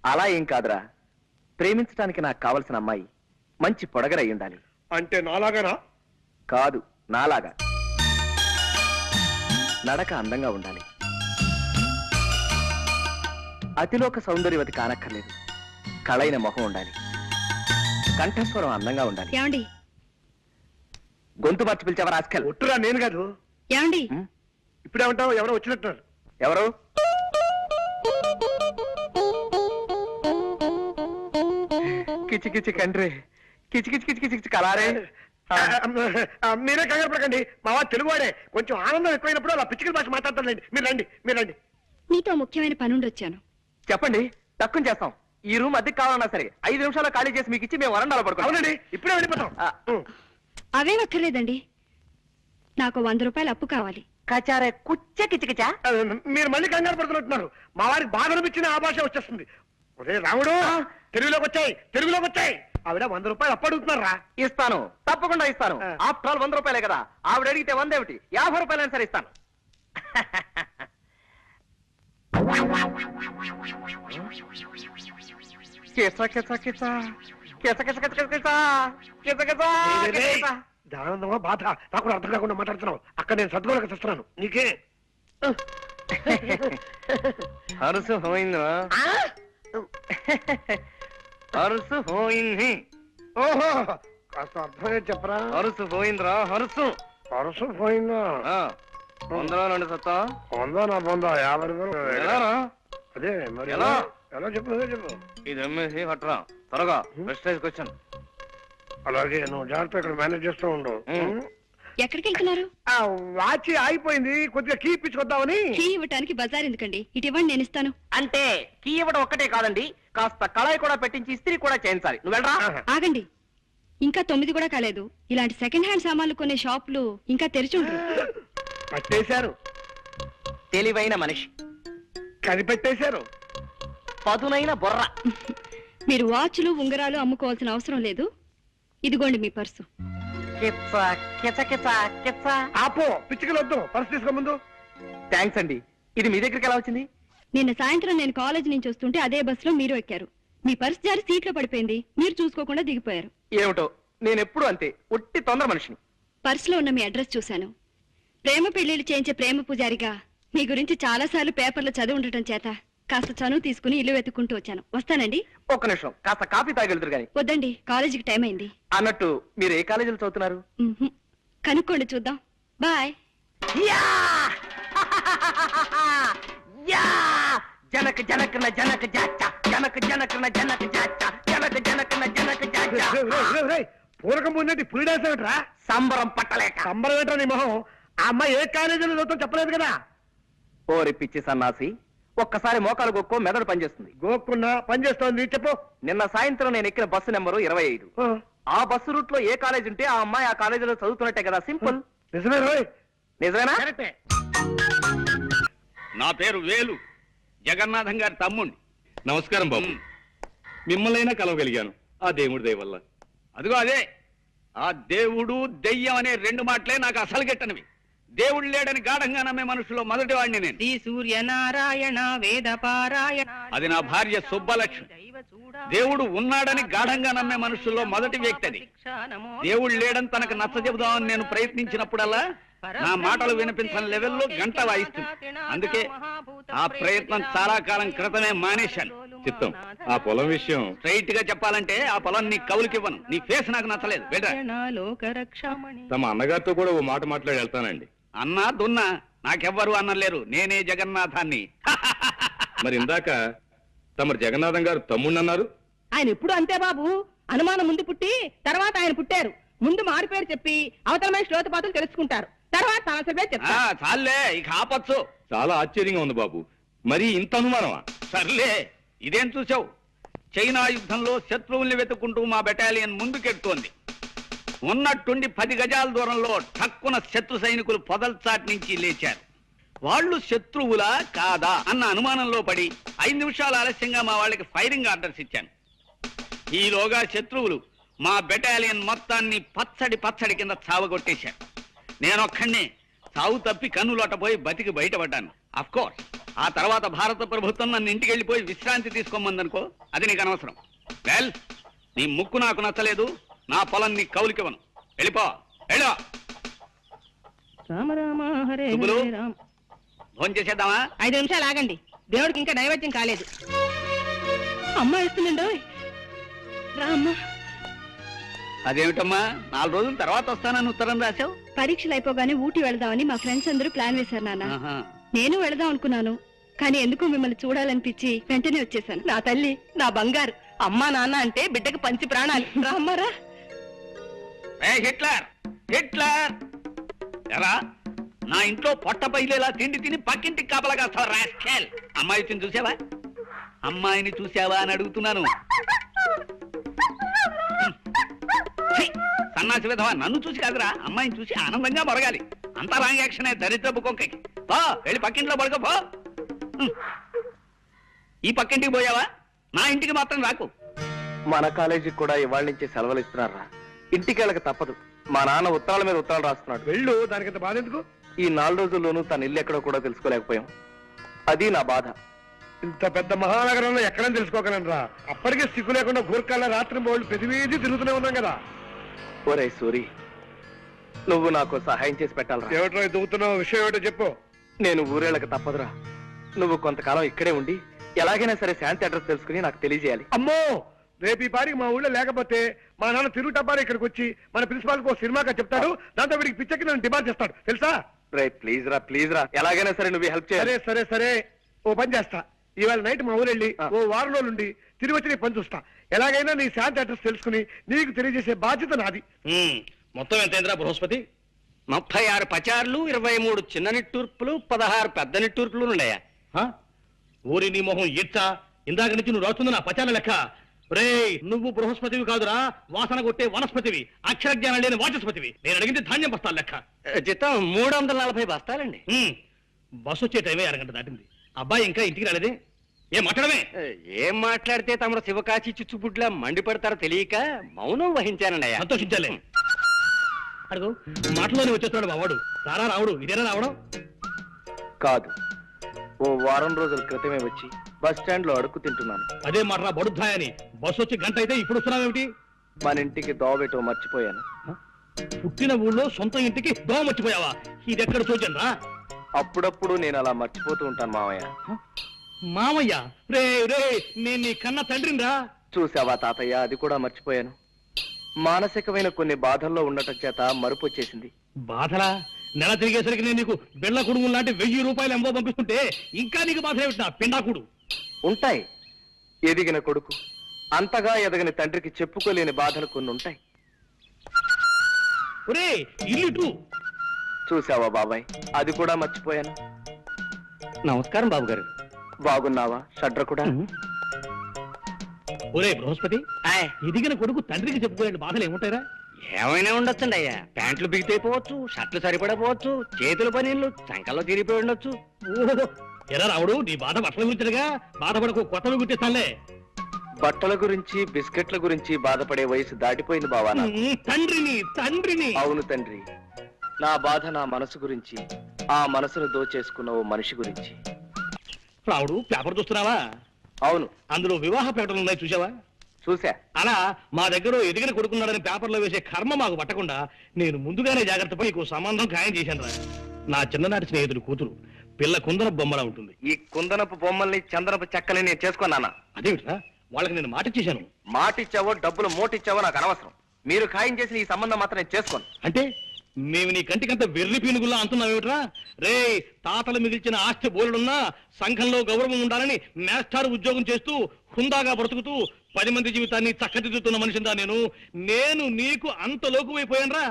అలా ఏం కాదురా, ప్రేమించడానికి నాకు కావలసిన అమ్మాయి మంచి పొడగరై ఉండాలి. అంటే నాలాగానా? కాదు, నాలాగా. నడక అందంగా ఉండాలి. అతిలోక సౌందర్యవతి కానక్కర్లేదు, కళైన మొహం ఉండాలి. కంఠస్వరం అందంగా ఉండాలి. ఏమండి? గొంతు మార్చి పిలిచేవారు ఆస్కల్. ఒట్టురా, నేను కాదు. ఏమండి? ఇప్పుడేమంటావు? ఎవరో వచ్చినట్టున్నారు. ఎవరు? కిచి కిచి కండ్రి, కిచి కిచి కిచి కిచి కిచి కలారే. మీరే కంగారు పడకండి, మా వాడు తెలుగువాడే. కొంచెం ఆనందం ఎక్కువైనప్పుడు అలా పిచ్చికల భాష మాట్లాడతానండి. మీరు రండి, మీరు రండి. మీతో ముఖ్యమైన పనుండి వచ్చాను. చెప్పండి, తక్కువ చేస్తాం. ఈ రూమ్ అద్దెకి కావాలన్నా సరే 5 నిమిషాలు ఖాళీ చేసి మీకు ఇచ్చి మేము వరండాలో పడుకోండి. అవునండి, ఇప్పుడే వెళ్ళిపోతాం. అవేం అక్కర్లేదండి, నాకు 100 రూపాయలు అప్పు కావాలి. కచారే కుచ్చ కిచకిచా. మీరు మళ్ళీ కంగారు పడుతున్నట్టున్నారు. మా వారికి బాధ అనిపించిన ఆ భాష వచ్చేస్తుంది. ఒరే రాముడు, తెలుగులోకి వచ్చాయి, తెలుగులోకి వచ్చాయి. ఆవిడ 100 రూపాయలు అప్పు అడుగుతున్నారా? ఇస్తాను, తప్పకుండా ఇస్తాను. ఆఫ్టర్ ఆల్ 100 రూపాయలే కదా. ఆవిడ అడిగితే 100 ఏమిటి, 50 రూపాయలైనా సరే ఇస్తాను. ఆనందమా బాధ నాకు అర్థం కాకుండా మాట్లాడుతున్నావు. అక్కడ నేను సద్గుణకు తెస్తున్నాను. నీకే హరుసు పోయిందా? హరుసు పోయింది. ఓహో, కాస్త అర్థమే చెప్పరా. హరుసు పోయిందిరా, హరుసు. పరుసు పోయిందా? 100 2 సత్తా. 100 నా 100, 50 రూపాయలు. ఎలారా? అదే మరి ఎలా? ఎలా చెప్పు, అదే చెప్పు. ఇది అమ్మేసి పట్టరా త్వరగా. వెస్టైజ్కి వచ్చాను. అలాగే నువ్వు జాగ్రత్త ఇక్కడ మేనేజ్ చేస్తూ ఉండు. ఎక్కడికి వెళ్తున్నారు? వాచి ఆగిపోయింది, కొద్దిగా కీ ఇప్పించుకొద్దామని. కీ ఇవ్వటానికి బజార్ ఎందుకండి, ఇటు ఇవ్వండి, నేను ఇస్తాను. అంటే కీ ఇవ్వడం ఒక్కటే కాదండి, కాస్త కళాయి కూడా పెట్టించి ఇస్త్రీ కూడా చేయించాలి. నువ్వు వెళ్ళరా. ఆగండి, ఇంకా 9 కూడా కాలేదు. ఇలాంటి సెకండ్ హ్యాండ్ సామాన్లు కొనే షాపులు ఇంకా తెరిచి ఉండరు. పట్టేశారు, తెలివైన మనిషి, కనిపెట్టేశారు, పదునైన బొర్ర. మీరు వాచ్లు ఉంగరాలు అమ్ముకోవాల్సిన అవసరం లేదు. ఇదిగోండి మీ పర్సు. ఆపో, పిచ్చికలు వద్దు, పర్సు తీసుకో ముందు. థ్యాంక్స్ అండి. ఇది మీ దగ్గరికి ఎలా వచ్చింది? నిన్న సాయంత్రం నేను కాలేజ్ నుంచి వస్తుంటే అదే బస్సులో మీరు ఎక్కారు. మీ పర్సు జారి సీట్లో పడిపోయింది, మీరు చూసుకోకుండా దిగిపోయారు. ఏమిటో, నేను ఎప్పుడు అంతే, ఒట్టి తొందర మనిషిని. పర్సులో ఉన్న మీ అడ్రస్ చూశాను. ప్రేమ పెళ్లిళ్ళు చేయించే ప్రేమ పూజారిగా మీ గురించి చాలా సార్లు పేపర్లో చదివి ఉండటం చేత కాస్త చనువు తీసుకుని ఇల్లు వెతుక్కుంటూ వచ్చాను. వస్తానండి. ఒక్క నిమిషం, కాస్త కాఫీ తాగెళ్తురు గాని. వద్దండి, కాలేజీకి టైం అయింది. అన్నట్టు మీరు ఏ కాలేజీలో చదువుతున్నారు? కనుక్కోండి, చూద్దాం. బాయ్. జనక జనకన జనక జాచ, జనక జనకన జనక జాచ, జనక జనకన జనక జాచ. పూరకం పొందండి, పులిడేసేట్రా. సంబరం పట్టలేక. సంబరం ఏంట్రా నీ మొహం? ఆ అమ్మాయి ఏ కాలేజీలో చదువుతాం చెప్పలేదు కదా. ఓరి పిచ్చి సన్నాసి, ఒక్కసారి మోకాలు గొక్కో మెదడు పనిచేస్తుంది. గోక్కున్నా పనిచేస్తోంది, చెప్పు. నిన్న సాయంత్రం నేను ఎక్కిన బస్సు నెంబరు 25. ఆ బస్సు రూట్ లో ఏ కాలేజ్ ఉంటే ఆ అమ్మాయి ఆ కాలేజీలో చదువుతున్నట్టే కదా. సింపుల్. నిజమే రోయ్. నిజమేనా? నా పేరు వేలు, జగన్నాథం గారి తమ్ముణ్ణి. నమస్కారం బాబు. మిమ్మల్నైనా కలవగలిగాను ఆ దేవుడి దయ వల్ల. అదిగో అదే, ఆ దేవుడు దెయ్యం అనే 2 మాటలే నాకు అసలు గిట్టనివి. దేవుడు లేడని గాఢంగా నమ్మే మనుషులో మొదటి వాడిని నేను. శ్రీ సూర్యనారాయణ వేద పారాయణ. అది నా భార్య సుబ్బలక్ష్మి. దేవుడు ఉన్నాడని గాఢంగా నమ్మే మనుషుల్లో మొదటి వ్యక్తి అది. దేవుడు లేడని తనకు నచ్చ చెబుదామని నేను ప్రయత్నించినప్పుడల్లా నా మాటలు వినిపించని లెవెల్లో గంట వాయిస్తుంది. అందుకే ఆ ప్రయత్నం చాలా కాలం క్రితమే మానేశాను. చిత్తం, ఆ పొలం విషయం స్ట్రైట్ గా చెప్పాలంటే ఆ పొలం నీ కౌలుకివ్వను. నీ ఫేస్ నాకు నచ్చలేదు. తమ అన్నగారితో కూడా ఓ మాట మాట్లాడి వెళ్తానండి. అన్నా దున్నా నాకెవ్వరు అన్నలేరు, నేనే జగన్నాథాన్ని. మరి ఇందాక తమరు జగన్నాథం గారు తమ్ముడు అన్నారు. ఆయన ఎప్పుడు అంతే బాబు, అనుమానం ముందు పుట్టి తర్వాత ఆయన పుట్టారు. ముందు మారి పేరు చెప్పి అవతల మనిషి లోతుపాతులు తెలుసుకుంటారు, తర్వాత తన అసలు పేరు చెప్తారు. చాలే, ఇక ఆపచ్చు. చాలా ఆశ్చర్యంగా ఉంది బాబు, మరి ఇంత అనుమానమా? సర్లే, ఇదేం చూసావు? చైనా యుద్ధంలో శత్రువుల్ని వెతుక్కుంటూ మా బెటాలియన్ ముందుకెడుతోంది. ఉన్నట్టుండి 10 గజాల దూరంలో ఠక్కున శత్రు సైనికులు పొదల్చాటి నుంచి లేచారు. వాళ్ళు శత్రువులా కాదా అన్న అనుమానంలో పడి 5 నిమిషాలు ఆలస్యంగా మా వాళ్ళకి ఫైరింగ్ ఆర్డర్స్ ఇచ్చాను. ఈలోగా శత్రువులు మా బెటాలియన్ మొత్తాన్ని పచ్చడి కింద చావగొట్టేశారు. నేనొక్కడినే చావు తప్పి కన్నులోటపోయి బతికి బయటపడ్డాను. అఫ్ కోర్స్ ఆ తర్వాత భారత ప్రభుత్వం నన్ను ఇంటికి వెళ్ళిపోయి విశ్రాంతి తీసుకోమందనుకో, అది నీకు అనవసరం. వెల్, నీ ముక్కు నాకు నచ్చలేదు, నా పొలం నీ కౌలికివ్వను. వెళ్ళిపో, వెళ్ళో. రామ రామ హరే సుబ్బులు, హరే రామ. ఫోన్ చేసేద్దామా? 5 నిమిషాలు ఆగండి, దేవుడికి ఇంకా నైవేద్యం కాలేదు. అమ్మ ఇస్తుందండో. రా అమ్మా. అదేమిటమ్మా 4 రోజుల తర్వాత వస్తానని ఉత్తరం రాశావు? పరీక్షలు అయిపోగానే ఊటీ వెళదామని మా ఫ్రెండ్స్ అందరూ ప్లాన్ వేశారు నాన్న. ఆహా. నేను వెళదాం అనుకున్నాను, కానీ ఎందుకో మిమ్మల్ని చూడాలనిపించి వెంటనే వచ్చేసాను. నా తల్లి, నా బంగారు. అమ్మా నాన్న అంటే బిడ్డకి పంచి ప్రాణాలు. రా అమ్మారా. హిట్లర్ హిట్లర్ ఎరా, నా ఇంట్లో పొట్ట పైలేలా తిండి తిని పక్కింటికి కాపలా కాస్తావా రాస్కెల్? అమ్మాయిని చూసావా? అమ్మాయిని చూసావా అని అడుగుతున్నాను. సన్నాసి విధవా, నన్ను చూసి కాదురా, అమ్మాయిని చూసి ఆనందంగా మొరగాలి. అంతా రాంగ్ యాక్షన్. దరిద్రపు కొంకకి పో, వెళ్ళి పక్కింట్లో పడుకో పో. ఈ పక్కింటికి పోయావా? నా ఇంటికి మాత్రం రాకు. మన కాలేజీకి కూడా ఇవాళ నుంచి సెలవులు ఇస్తున్నారా? ఇంటికి వెళ్ళక తప్పదు. మా నాన్న ఉత్తరాల మీద ఉత్తరాలు రాస్తున్నాడు. వెళ్ళు, దానికంత బాధ ఎందుకు? ఈ 4 రోజుల్లోనూ తన ఇల్లు ఎక్కడో కూడా తెలుసుకోలేకపోయాం. అది నా బాధ. ఇంత పెద్ద మహానగరంలో ఎక్కడని తెలుసుకోగలనరా? అప్పటికే సిగ్గు లేకుండా గూర్ఖాల రాత్రి బోళ్ళు ప్రతివేది తిరుగుతూనే ఉన్నాం కదా. ఒరే సూరి, నువ్వు నాకు సహాయం చేసి పెట్టాలరా. ఏమిటో దిగుతున్నావు? విషయం ఏమిటో చెప్పు. నేను ఊరేళ్ళక తప్పదురా. నువ్వు కొంతకాలం ఇక్కడే ఉండి ఎలాగైనా సరే శాంతి అడ్రస్ తెలుసుకుని నాకు తెలియజేయాలి. అమ్మో, రేపు ఈ పారికి మా ఊళ్ళో లేకపోతే మా నాన్న తిరుగుటబ్బారి ఇక్కడికి వచ్చి మన ప్రిన్సిపాల్ కు సినిమాగా చెప్తాడు. దాంతో వీడికి పిచ్చకి నన్ను డిమాండ్ చేస్తాడు, తెలుసా? రే ప్లీజ్ రా, ఎలాగైనా సరే నువ్వు హెల్ప్ చేయాలి. సరే సరే సరే, ఓ పని చేస్తా. ఇవాళ నైట్ మా ఊరు వెళ్ళి ఓ వారం రోజులు ఉండి తిరిగి వచ్చి నీ పని చూస్తా. ఎలాగైనా నీ శాంతి అడ్రస్ తెలుసుకుని నీకు తెలియజేసే బాధ్యత నాది. మొత్తం ఎంతైందిరా బృహస్పతి? 36 పచార్లు, 23 చిన్న నిట్టూర్పులు, 16 పెద్ద నిట్టూర్పులు ఉన్నాయా? ఊరి నీ మొహం ఇచ్చా, ఇందాక నుంచి నువ్వు రాస్తుంది నా పచాల లెక్క. రేయ్, నువ్వు బృహస్పతివి కాదురా, వాసన కొట్టే వనస్పతివి, అక్షర జ్ఞానం లేని వాచస్పతివి. నేను అడిగింది ధాన్యం బస్తాల లెక్క. జీతం 340 బస్తాలండి. బస్సు వచ్చే టైమే 1 గంట దాటింది. అబ్బాయి ఇంకా ఇంటికి రాలేదే? ఏం మాట్లాడమే? ఏం మాట్లాడితే తమరు శివకాశి చిచ్చుపుట్లా మండిపడతారో తెలియక మౌనం వహించానండి. సంతోషించాలే. అడుగు, మాటలోనే వచ్చేస్తున్నాడు బావాడు. రారా రావుడు, ఇదేనా రావడం? కాదు, ఓ వారం రోజుల క్రితమే వచ్చి బస్ స్టాండ్ లో అడుక్కు తింటున్నాను. అదే మాటరా బడుద్దాయని. బస్సు వచ్చి గంట అయితే ఇప్పుడు వస్తున్నావేమిటి? మన ఇంటికి దోవబెట్టో మర్చిపోయాను. పుట్టిన ఊళ్ళో సొంత ఇంటికి దోమ మర్చిపోయావా? ఇది ఎక్కడ చూచను రా. అప్పుడప్పుడు నేను అలా మర్చిపోతూ ఉంటాను మామయ్య. మామయ్య, రే రే, నేను నీ కన్న తండ్రిని రా. చూసావా తాతయ్య, అది కూడా మర్చిపోయాను. మానసికమైన కొన్ని బాధల్లో ఉండటం చేత మరుపు వచ్చేసింది. బాధలా? నెల తిరిగేసరికి నేను నీకు బిళ్ళ కుడుములు లాంటి 1000 రూపాయలు ఎంబో పంపిస్తుంటే ఇంకా నీకు బాధ ఏమిటి నా పిండాకుడు? ఉంటాయి. ఎదిగిన కొడుకు అంతగా ఎదగని తండ్రికి చెప్పుకోలేని బాధలు కొన్ని ఉంటాయి. ఒరే, ఇల్లు చూసావా బాబాయ్, అది కూడా మర్చిపోయాను. నమస్కారం బాబు గారు. బాగున్నావా షడ్ర కూడా? ఒరే బృహస్పతి, ఎదిగిన కొడుకు తండ్రికి చెప్పుకోలేని బాధలు ఏముంటాయిరా? ఏమైనా ఉండొచ్చండి అయ్యా. ప్యాంట్లు బిగితైపోవచ్చు, షర్ట్లు సరిపడపోవచ్చు, చేతుల పనీళ్ళు సంకల్లో తిరిగిపోయి ఉండొచ్చు. ఓహో, ఎరా రావుడు, నీ బాధ బట్టల గురించిగా. బాధపడకు, కొత్తవి గుర్తిస్తానులే. బట్టల గురించి బిస్కెట్ల గురించి బాధపడే వయసు దాటిపోయింది బావా నాకు. తండ్రిని. అవును తండ్రి, నా బాధ నా మనసు గురించి, ఆ మనసును దోచేసుకున్న ఓ మనిషి గురించి. రావుడు, పేపర్ చూస్తున్నావా? అవును. అందులో వివాహ ప్రకటనలు ఉన్నాయి, చూసావా? చూసా. అలా మా దగ్గర ఎదిగిన కొడుకున్నాడని పేపర్లో వేసే కర్మ మాకు పట్టకుండా నేను ముందుగానే జాగ్రత్త పడి నీకు సంబంధం ఖాయం చేశాను రా. నా చిన్ననాటి స్నేహితుడు కూతురు, పిల్ల కుందన బొమ్మలా ఉంటుంది. ఈ కుందనపు బొమ్మల్ని చందనపు చెక్కని నేను చేసుకున్నానా? అదేమిట్రా, వాళ్ళకి నేను మాట ఇచ్చేశాను. మాటిచ్చావో డబ్బులు మోటిచ్చావో నాకు అనవసరం. మీరు ఖాయం చేసిన ఈ సంబంధం మాత్రం నేను చేసుకోను. అంటే మేము నీ కంటికంత వెర్రి పీనుగుల్లా అంటున్నావేమిట్రా? రే, తాతలు మిగిల్చిన ఆస్తి బోలుడున్నా సంఘంలో గౌరవం ఉండాలని మేస్టార్ ఉద్యోగం చేస్తూ హుందాగా బ్రతుకుతూ 10 మంది జీవితాన్ని చక్కదిద్దుతున్న మనిషిందా నేను నీకు అంత లోకువైపోయానరా?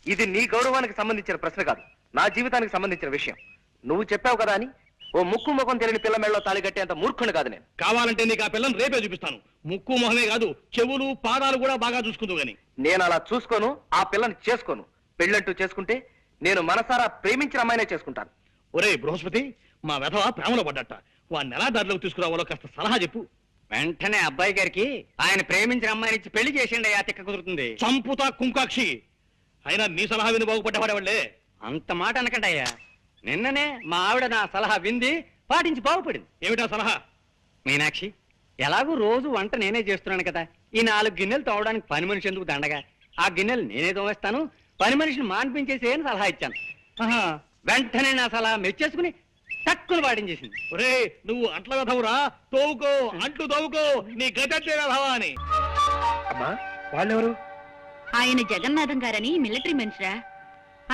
ఇది నీ గౌరవానికి సంబంధించిన ప్రశ్న కాదు, నా జీవితానికి సంబంధించిన విషయం. నువ్వు చెప్పావు కదా అని ఓ ముక్కు ముఖం తెలియని పిల్ల మెళ్ళలో తాళి కట్టేంత మూర్ఖుని కాదు నేను. కావాలంటే నీకు ఆ పిల్లని రేపే చూపిస్తాను. ముక్కు మొహమే కాదు, చెవులు పాదాలు కూడా బాగా చూసుకుందు గాని. నేను అలా చూసుకోను, ఆ పిల్లని చేసుకోను. పెళ్ళంటూ చేసుకుంటే నేను మనసారా ప్రేమించిన అమ్మాయినే చేసుకుంటాను. ఒరే బృహస్పతి, మా వెధవ ప్రేమలో పడ్డట. వాడిని ఎలా దారిలోకి తీసుకురావాలో కాస్త సలహా చెప్పు. వెంటనే అబ్బాయి గారికి ఆయన ప్రేమించిన అమ్మాయిని ఇచ్చి పెళ్లి చేసిండి. ఆ తిక్క కుదురుతుంది. చంపుతా కుంకాక్షి. అయినా నీ సలహా విని బాగుపడ్డవాడేవాళ్లే. అంత మాట అనకండి అయ్యా. నిన్ననే మా ఆవిడ నా సలహా వింది, పాటించి బాగుపడింది. ఏమిటా సలహా? మీనాక్షి, ఎలాగూ రోజు వంట నేనే చేస్తున్నాను కదా, ఈ 4 గిన్నెలు తోవడానికి పని మనిషి ఎందుకు దండగా, ఆ గిన్నెలు నేనే తోవేస్తాను, పని మనిషిని మాన్పించేసి అని సలహా ఇచ్చాను. ఆహా, వెంటనే నా సలహా మెచ్చేసుకుని తక్కువ పాటించేసింది. ఒరే నువ్వు అంట్ల వెధవురా, తోవుకో, అంట్లు తోవుకో, నీ గతంటే వెధవా అని. అమ్మా వాళ్ళెవరు? ఆయన జగన్నాథం గారని మిలిటరీ మనిషిరా.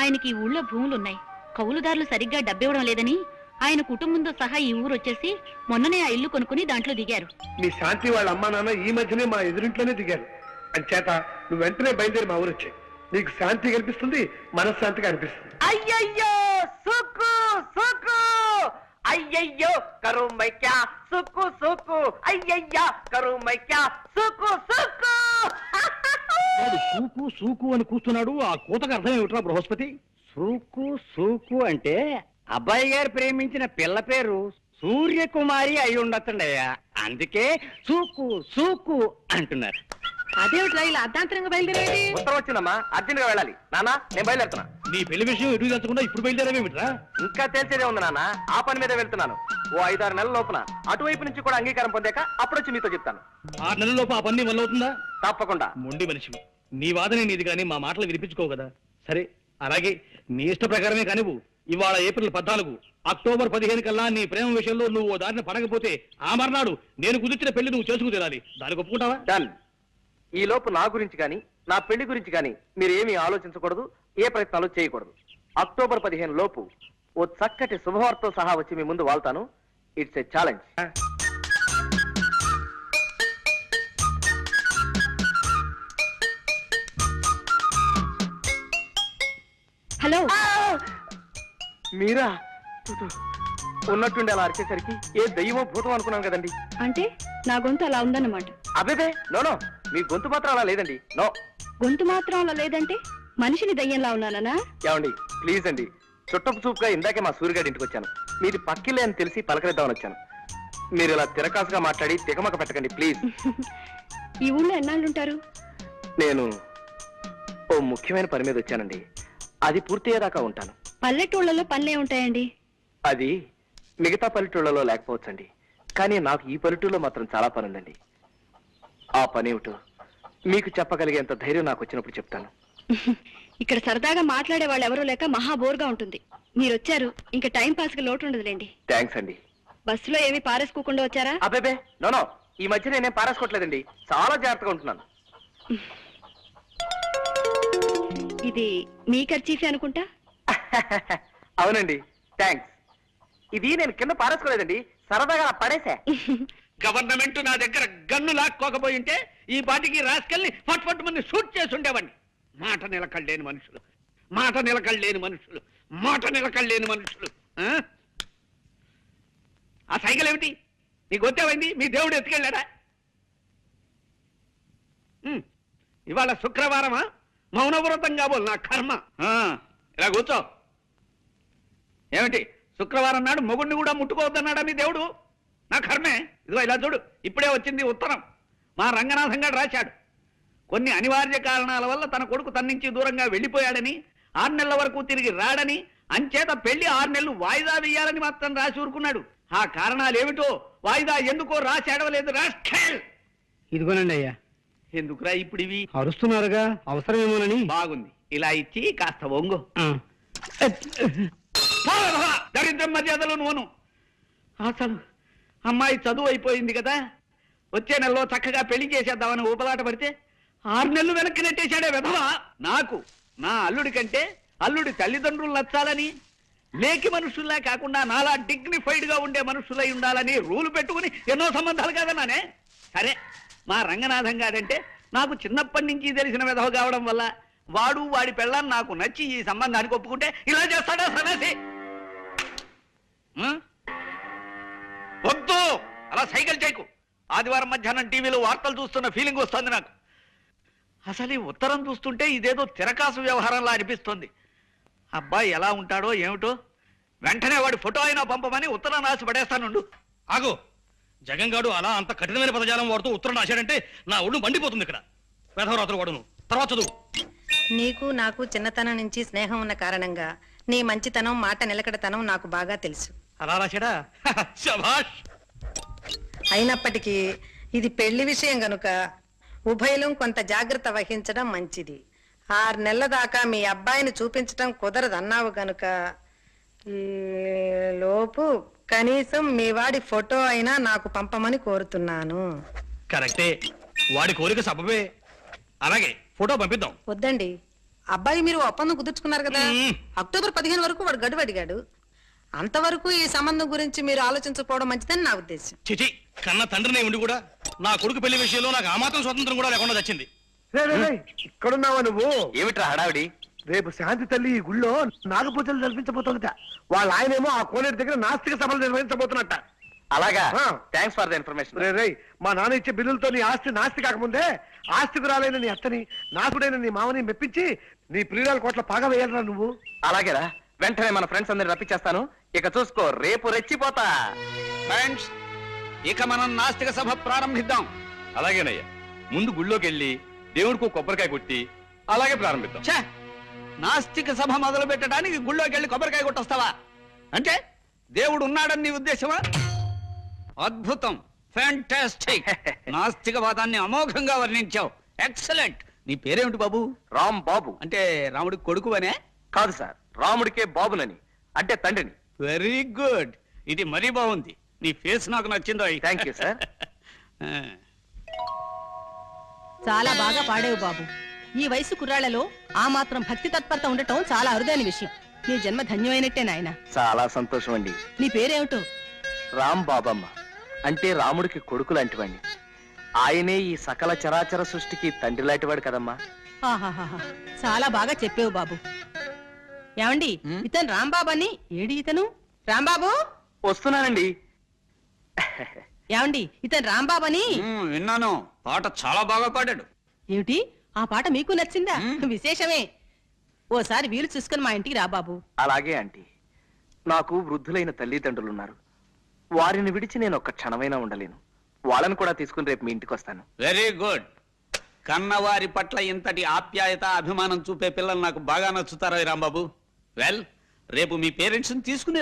ఆయనకి ఈ ఊళ్ళో భూములున్నాయి. కౌలుదారులు సరిగ్గా డబ్బివ్వడం లేదని ఆయన కుటుంబంతో సహా ఈ ఊరు వచ్చేసి మొన్ననే ఆ ఇల్లు కొనుక్కుని దాంట్లో దిగారు. మీ శాంతి వాళ్ళ అమ్మా నాన్న ఈ మధ్యనే మా ఎదురింట్లోనే దిగారు. అంచేత నువ్వు వెంటనే బయలుదేరి మా ఊరు వచ్చాయి. నీకు శాంతి కనిపిస్తుంది, మనశ్శాంతిగా అనిపిస్తుంది. అయ్యయ్యో సుక్కు సుక్కు, అయ్యయ్యో కరుమైక్యా సుక్కు సుక్కు, అయ్యయ్యా కరుమైక్యా సుక్కు సుక్కు. వాడు సూకు సూకు అని కూస్తున్నాడు. ఆ కూతకు అర్థం ఏమిట్రా బృహస్పతి? సూకు సూకు అంటే అబ్బాయి గారు ప్రేమించిన పిల్ల పేరు సూర్యకుమారి అయి ఉండొచ్చండి అయ్యా, అందుకే సూకు సూకు అంటున్నారు. అదేమిట్రా ఇలా అర్ధాంతరంగా బయలుదేరేది? ఉత్తరం వచ్చిందమ్మా, అర్జెంట్ గా వెళ్ళాలి. నానా నేను బయలుదేరుతున్నా. నీ పెళ్లి విషయం ఎటు తెచ్చకుండా ఇప్పుడు బయలుదేరేమిట్రా? ఇంకా తేల్చేదే ఉంది నాన్న, ఆ పని మీద వెళ్తున్నాను. ఓ 5-6 నెలల లోపున అటువైపు నుంచి కూడా అంగీకారం పొందాక అప్పుడొచ్చి మీతో చెప్తాను. 6 నెలల్లోపు ఆ పని వల్ల అవుతుందా? తప్పకుండా. మొండి మనిషి, నీ వాదనే నీది కానీ మా మాటలు వినిపించుకోవు కదా. సరే అలాగే నీ ఇష్ట ప్రకారమే కానివ్వు. ఇవాళ ఏప్రిల్ 14, అక్టోబర్ 15 కల్లా నీ ప్రేమ విషయంలో నువ్వు ఓ దారిని పడకపోతే ఆ మర్నాడు నేను కుదిర్చిన పెళ్లి నువ్వు చేసుకు తీరాలి. దానికి ఒప్పుకుంటావా? డన్. ఈ లోపు నా గురించి కానీ నా పెళ్లి గురించి కానీ మీరు ఏమీ ఆలోచించకూడదు, ఏ ప్రయత్నాలు చేయకూడదు. అక్టోబర్ 15 లోపు ఓ చక్కటి శుభవార్తతో సహా వచ్చి మీ ముందు వాళ్తాను. It's a challenge. హలో, మీరా? ఉన్నట్టుండి అలా అరిచేసరికి ఏ దయ్యమో భూతం అనుకున్నాను కదండి. అంటే నా గొంతు అలా ఉందన్నమాట. అబేబే నో, మీ గొంతు మాత్రం అలా లేదండి. నో. గొంతు మాత్రం అలా లేదంటే మనిషిని దయ్యంలా ఉన్నానా? ఏమండి ప్లీజ్ అండి, చుట్టపు చూపుగా ఇందాకే మా సూర్యగాడి ఇంటికి వచ్చాను. మీది పక్కిలే అని తెలిసి పలకరిద్దామని వచ్చాను. మీరు ఇలా తిరకాసుగా మాట్లాడి తికమక పెట్టకండి ప్లీజ్. ఈ ఊళ్ళో ఎన్నాళ్ళుంటారు? నేను ఓ ముఖ్యమైన పని మీద వచ్చానండి. అది పూర్తయ్యేదాకా ఉంటాను. పల్లెటూళ్ళలో పనులే ఉంటాయండి. అది మిగతా పల్లెటూళ్ళలో లేకపోవచ్చండి, కానీ నాకు ఈ పల్లెటూళ్ళలో మాత్రం చాలా పని ఉందండి. ఆ పని ఏమిటో మీకు చెప్పగలిగేంత ధైర్యం నాకు వచ్చినప్పుడు చెప్తాను. ఇక్కడ సరదాగా మాట్లాడే వాళ్ళు ఎవరూ లేక మహా బోర్గా ఉంటుంది. మీరు వచ్చారు, ఇంకా టైం పాస్ కి లోటు ఉండదులేండి. థ్యాంక్స్ అండి. బస్సులో ఏమీ పారేసుకోకుండా వచ్చారా? అబ్బేబే నో, ఈ మధ్య నేనేం పారేసుకోవట్లేదండి, చాలా జాగ్రత్తగా ఉంటున్నాను. ఇది మీ ఖర్చీఫే అనుకుంటా. అవునండి, థ్యాంక్స్. ఇది నేను కింద పారేసుకోలేదండి, సరదాగా పడేసా. గవర్నమెంట్ నా దగ్గర గన్ను లాక్కోకపోయి ఉంటే ఈ పాటికి రాసుకెళ్ళి ఫట్ మంది షూట్ చేసి ఉండేవాడిని. మాట నిలకడలేని మనుషులు, మాట నిలకడలేని మనుషులు, మాట నిలకడలేని మనుషులు. ఆ సైకిల్ ఏమిటి? నీకు వచ్చేవైంది? మీ దేవుడు ఎత్తుకెళ్ళాడా? ఇవాళ శుక్రవారమా? మౌనవ్రతం కాబోలు నా కర్మ. ఇలా కూర్చో. ఏమిటి శుక్రవారం నాడు మొగుడిని కూడా ముట్టుకోవద్దన్నాడా మీ దేవుడు? నా కర్మే. ఇదిగో ఇలా చూడు, ఇప్పుడే వచ్చింది ఉత్తరం. మా రంగనాథం గారు రాశాడు. కొన్ని అనివార్య కారణాల వల్ల తన కొడుకు తన నుంచి దూరంగా వెళ్ళిపోయాడని, 6 నెలల వరకు తిరిగి రాడని, అంచేత పెళ్లి 6 నెలలు వాయిదా వేయాలని మాత్రం రాసి ఊరుకున్నాడు. ఆ కారణాలు ఏమిటో వాయిదా ఎందుకో రాసి అడవలేదు. రాష్ట్ర ఇదిగోనండి అయ్యా. ఎందుకురా ఇప్పుడు ఇవి? అరుస్తున్నారుగా, అవసరమేమోనని. బాగుంది, ఇలా ఇచ్చి కాస్త ఒంగు. దరిద్రం మర్యాదలు నువ్వును. అసలు అమ్మాయి చదువు అయిపోయింది కదా, వచ్చే నెలలో చక్కగా పెళ్లి చేసేద్దామని ఊపలాట పడితే 6 నెలలు వెనక్కి నెట్టేశాడే విధవా. నాకు నా అల్లుడి కంటే అల్లుడి తల్లిదండ్రులు నచ్చాలని, లేకి మనుషుల్లా కాకుండా నాలా డిగ్నిఫైడ్ గా ఉండే మనుషులై ఉండాలని రూలు పెట్టుకుని ఎన్నో సంబంధాలు కాదన్నానే. సరే, మా రంగనాథం గారంటే నాకు చిన్నప్పటి నుంచి తెలిసిన విధవ కావడం వల్ల వాడు వాడి పెళ్ళాన్ని నాకు నచ్చి ఈ సంబంధానికి ఒప్పుకుంటే ఇలా చేస్తాడా సన్నాసి? వద్దు, అలా సైకిల్ చేయకు. ఆదివారం మధ్యాహ్నం టీవీలో వార్తలు చూస్తున్న ఫీలింగ్ వస్తుంది నాకు. అసలు ఈ ఉత్తరం చూస్తుంటే ఇదేదో తిరకాసు వ్యవహారంలా అనిపిస్తుంది. అబ్బాయి ఎలా ఉంటాడో ఏమిటో. వెంటనే వాడి ఫోటో అయినా పంపమని ఉత్తరం రాసి పడేస్తానుండు. ఆగు, జగంగాడు అలా అంత కఠినమైన పదజాలం వాడుతూ ఉత్తరం రాశాడంటే నా ఒళ్ళు మండిపోతుంది. ఇక్కడ వేధవరాత్రులు వాడును. తర్వాత చదువు. నీకు నాకు చిన్నతనం నుంచి స్నేహం ఉన్న కారణంగా నీ మంచితనం మాట నిలకడతనం నాకు బాగా తెలుసు. అలా రాశాడా? శభాష్. అయినప్పటికీ ఇది పెళ్లి విషయం గనుక ఉభయలం కొంత జాగ్రత్త వహించడం మంచిది. 6 నెలల దాకా మీ అబ్బాయిని చూపించటం కుదరదన్నావు గనుక ఈ లోపు కనీసం మీ వాడి ఫోటో అయినా నాకు పంపమని కోరుతున్నాను. కరెక్టే, వాడి కోరిక సబబే. అలాగే ఫోటో పంపిద్దాం. వద్దండి, అబ్బాయి మీరు ఒప్పందం కుదుర్చుకున్నారు కదా. అక్టోబర్ 15 వరకు వాడు గడువు అడిగాడు. అంతవరకు ఈ సంబంధం గురించి మీరు ఆలోచించకపోవడం మంచిదని నా ఉద్దేశం. చిచి, కన్న తండ్రినే ఉండి కూడా నా కొడుకు పెళ్లి విషయంలో నాకు ఆ మాత్రం స్వతంత్రం కూడా లేకుండా వచ్చింది. ఇక్కడున్నావా నువ్వు? ఏమిట్రా హడావిడి? రేపు శాంతి తల్లి ఈ గుళ్ళో నాగపూజలు జరిపించబోతుందట. వాళ్ళ ఆయనేమో ఆ కోనేరు దగ్గర నాస్తిక సభలు నిర్వహించబోతున్నట్ట. అలాగా? ఆ. Thanks for the information. రే మా నాన్న ఇచ్చే బిల్లులతో నీ ఆస్తి నాస్తి కాకముందే ఆస్తికురాలైన నీ అత్తని నాకుడైన నీ మామని మెప్పించి నీ ప్రియురాల కోట్ల పాగా వేయాలరా నువ్వు. అలాగేరా, వెంటనే మన ఫ్రెండ్స్ అందరిని రప్పించేస్తాను. ఇక చూసుకో, రేపు రెచ్చిపోతా. ఫ్రెండ్స్, ఇక మనం నాస్తిక సభ ప్రారంభిద్దాం. అలాగేనయ్యా, ముందు గుళ్ళోకి వెళ్ళి దేవుడికి కొబ్బరికాయ కొట్టి అలాగే ప్రారంభిద్దాం. ఛే! నాస్తిక సభ మొదలు పెట్టడానికి గుళ్ళోకి వెళ్ళి కొబ్బరికాయ కొట్టొస్తావా? అంటే దేవుడు ఉన్నాడని నీ ఉద్దేశమా? అద్భుతం, ఫ్యాంటాస్టిక్. నాస్తికవాదాన్ని అమోఘంగా వర్ణించావు. ఎక్సలెంట్. నీ పేరేమిటి బాబు? రామ్ బాబు. అంటే రాముడి కొడుకు అనే? కాదు సార్, రాముడికే బాబునని, అంటే తండ్రిని. Very good. ఇది మరీ బాగుంది. నీ ఫేస్ నాకు నచ్చిందో. Thank you sir. చాలా బాగా పాడేవు బాబు. ఈ వయసు కుర్రాళ్లలో ఆ మాత్రం భక్తి తత్పరత ఉండటం చాలా అరుదైన విషయం. నీ జన్మ ధన్యమైనట్టే నాయన. చాలా సంతోషం అండి. నీ పేరేమిటో? రామ్ బాబమ్మ, అంటే రాముడికి కొడుకు లాంటివాడిని. ఆయనే ఈ సకల చరాచర సృష్టికి తండ్రి లాంటివాడు కదమ్మా. ఆహాహాహా, చాలా బాగా చెప్పేవు బాబు. ఏమండి, ఇతను రాంబాబు అని. ఏడి ఇతను? రాంబాబు వస్తున్నానండి. ఏమండి, ఇతను రాంబాబు అని. విన్నాను, పాట చాలా బాగా పాడాడు. ఏమిటి, ఆ పాట మీకు నచ్చిందా? విశేషమే. ఓసారి వీలు చూసుకుని మా ఇంటికి రా బాబు. అలాగే ఆంటీ. నాకు వృద్ధులైన తల్లిదండ్రులున్నారు. వారిని విడిచి నేను ఒక్క క్షణమైనా ఉండలేను. వాళ్ళని కూడా తీసుకుని రేపు మీ ఇంటికి వస్తాను. Very good. కన్నవారి పట్ల ఇంతటి ఆప్యాయత అభిమానం చూపే పిల్లలు నాకు బాగా నచ్చుతారా రాంబాబు? వెల్, రేపు మీ పేరెంట్స్ తీసుకుని